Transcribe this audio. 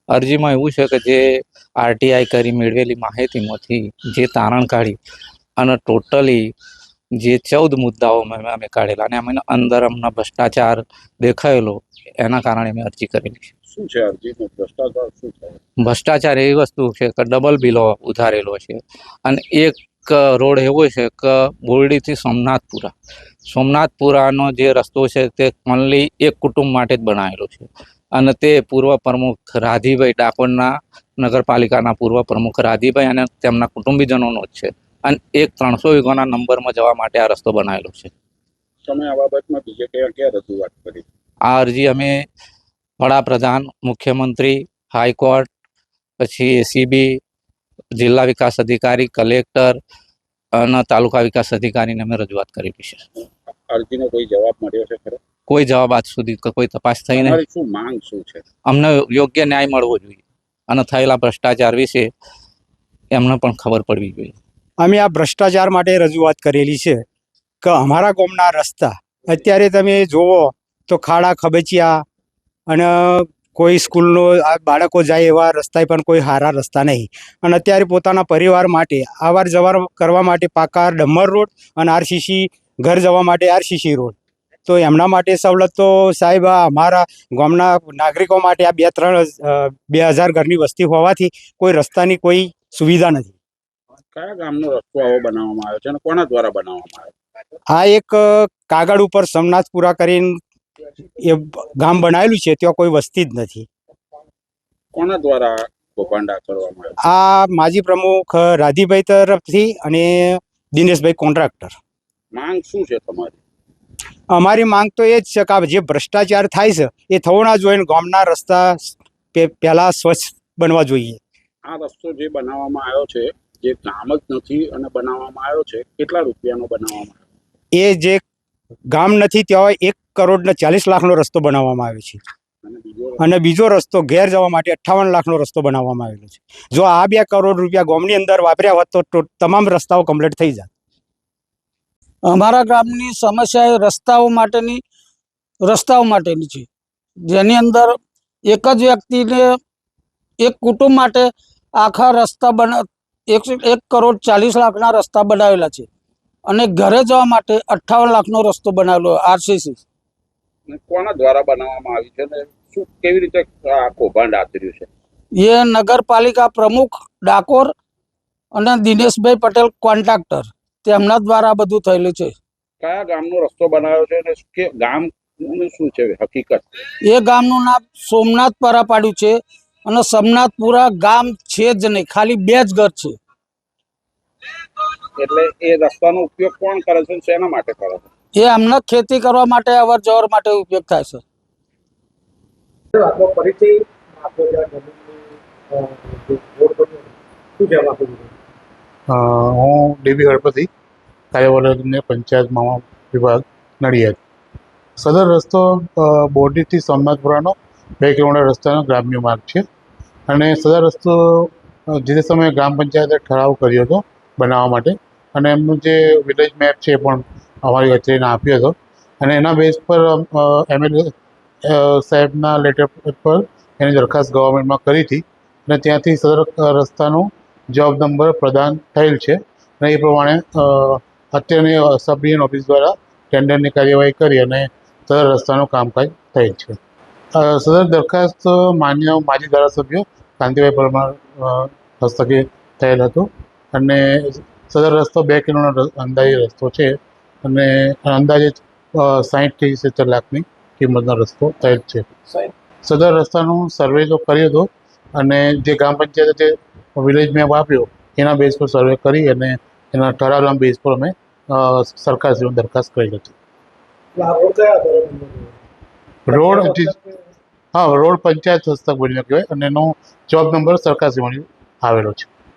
અરજીમાં એવું છે કે જે આરટીઆઈ કરી મેળવેલી માહિતીમાંથી જે તારણ કાઢી અને ટોટલી જે 14 મુદ્દાઓ અમે કાઢેલા અને અમે અંદર અમને ભ્રષ્ટાચાર દેખાયેલો એના કારણે મેં અરજી કરેલી છે. શું છે અરજીનો ભ્રષ્ટાચાર શું છે? ભ્રષ્ટાચાર એવી વસ્તુ છે કે ડબલ બિલો ઉધારેલો છે અને એક રોડ એવો છે કે બોરડીથી સોમનાથપુરાનો જે રસ્તો છે તે ઓનલી એક કુટુંબ માટે જ બનાવેલો છે અને તે પૂર્વ પ્રમુખ રાધીભાઈ, ડાકોરના નગરપાલિકાના પૂર્વ પ્રમુખ રાધીભાઈ અને તેમના કુટુંબીજનોનો જ છે અને એક 300 વીઘાના નંબરમાં જવા માટે આ રસ્તો બનાવેલો છે. તમે આ બાબતમાં બીજે ક્યાં રજૂઆત કરી? આ અરજી અમે વડાપ્રધાન, મુખ્યમંત્રી, હાઈકોર્ટ, પછી એસીબી, જિલ્લા વિકાસ અધિકારી, કલેક્ટર અને તાલુકા વિકાસ અધિકારીને અમે રજૂઆત કરેલી છે. અરજીનો કોઈ જવાબ મળ્યો છે ખરો? કોઈ જવાબ આજ સુધી કોઈ તપાસ થઈ નહીં. તમારી શું માંગ શું છે? અમને યોગ્ય ન્યાય મળવો જોઈએ અને થયેલા ભ્રષ્ટાચાર વિશે એમને પણ ખબર પડવી જોઈએ. અમે આ ભ્રષ્ટાચાર માટે રજૂઆત કરેલી છે કે અમારા ગામના રસ્તા અત્યારે તમે જુઓ તો ખાડા ખબચિયા અને કોઈ સ્કૂલનો બાળકો જાય એવા રસ્તા પણ કોઈ સારા રસ્તા નહીં અને અત્યારે પોતાના પરિવાર માટે અવાર જવાર કરવા માટે પાકા ડમર રોડ અને આરસીસી ઘર જવા માટે આરસીસી રોડ, તો એમના માટે સવલત તો સાહેબ અમારા ગામના નાગરિકો માટે આ 2000 ઘરની વસ્તી હોવાથી કોઈ રસ્તાની કોઈ સુવિધા નથી. કયા ગામનો રસ્તો આવો બનાવવામાં આવ્યો છે અને કોના દ્વારા બનાવવામાં આવ્યો? આ એક કાગળ ઉપર સોમનાથપુરા કરીને એ ગામ બનાવેલું છે, ત્યાં કોઈ વસ્તી જ નથી. કોના દ્વારા કૌભાંડ કરવામાં આવ્યો? આ માજી પ્રમુખ રાધીભાઈ તરફથી અને દિનેશભાઈ કોન્ટ્રાક્ટર. માંગ શું છે તમારી? અમારી માંગ તો એ જ છે કે જે ભ્રષ્ટાચાર થાય છે એ થવો ના જોઈએ. ગામના રસ્તા પહેલા સ્વચ્છ બનવા જોઈએ. આ રસ્તો જે બનાવવામાં આવ્યો છે, જે ગામ જ નથી અને બનાવવામાં આવ્યો છે, કેટલા રૂપિયાનો બનાવવામાં આવ્યો? એ જે ગામ નથી ત્યાં 1,40,40,00,000નો રસ્તો બનાવવામાં આવ્યો છે અને બીજો રસ્તો ઘેર જવા માટે 58 લાખનો રસ્તો બનાવવામાં આવેલો છે. જો આ 2 કરોડ રૂપિયા ગામની અંદર વાપર્યા હોત તો તમામ રસ્તાઓ કમ્પ્લીટ થઈ જાય. અમારા ગામની સમસ્યા એ રસ્તાઓ માટેની છે, જેની અંદર એક જ વ્યક્તિને એક કુટુંબ માટે આખા રસ્તા 1,40,00,000ના રસ્તા બનાવેલા છે અને ઘરે જવા માટે 58 લાખનો રસ્તો બનાવેલો આરસીસી. કોના દ્વારા બનાવવામાં આવી છે ને શું કેવી રીતે આ કૌભાંડ આચર્યું છે? એ નગરપાલિકા પ્રમુખ ડાકોર અને દિનેશભાઈ પટેલ કોન્ટ્રાક્ટર તેમના દ્વારા બધું થયેલું છે. કયા ગામનો રસ્તો બનાવ્યો છે અને ગામ શું છે હકીકત? એ ગામનું નામ સોમનાથપુરા પાડ્યું છે અને સોમનાથપુરા ગામ છે જ નહીં, ખાલી 2 જ ઘર છે. એટલે એ રસ્તાનો ઉપયોગ કોણ કરે છે, શેના માટે કરે છે? એ અમને ખેતી કરવા માટે, અવર જવર માટે ઉપયોગ થાય છે. હું ડીબી ગણપતિ, કાર્યપાલક પંચાયત મામા વિભાગ, નડિયાદ. સદર રસ્તો બોરડીથી સોમનાથપુરાનો 2 કિલોમીટર રસ્તાનો ગ્રામ્ય માર્ગ છે અને સદર રસ્તો જે તે સમયે ગ્રામ પંચાયતે ઠરાવ કર્યો હતો બનાવવા માટે અને એમનું જે વિલેજ મેપ છે એ પણ અમારી કચેરીને આપ્યો હતો અને એના બેઝ પર એમએલએ સાહેબના લેટર પર એની દરખાસ્ત ગવર્મેન્ટમાં કરી હતી અને ત્યાંથી સદર રસ્તાનો જોબ નંબર પ્રદાન થયેલ છે અને એ પ્રમાણે અત્યારની સબ ડિવિઝન ઓફિસ દ્વારા ટેન્ડરની કાર્યવાહી કરી અને સદર રસ્તાનું કામકાજ થયેલ છે. સદર દરખાસ્ત માજી ધારાસભ્ય કાંતિભાઈ પરમાર હસ્તકે થયેલ હતો અને સદર રસ્તો 2 કિલોમીટર અંદાજે રસ્તો છે અને અંદાજે 60 થી 70 લાખની કિંમતનો રસ્તો થયેલ છે. સદર રસ્તાનું સર્વે તો કર્યો હતો અને જે ગ્રામ પંચાયતે વિલેજ મેપ આપ્યો એના બેઝ પર સર્વે કરી અને એના ઠરાવના બેઝ પર અમે સરકારશ્રીને દરખાસ્ત કરી હતી. રોડ રોડ પંચાયત હસ્તક બન્યો કહેવાય અને એનો જોબ નંબર સરકારશ્રીમાં આવેલો છે.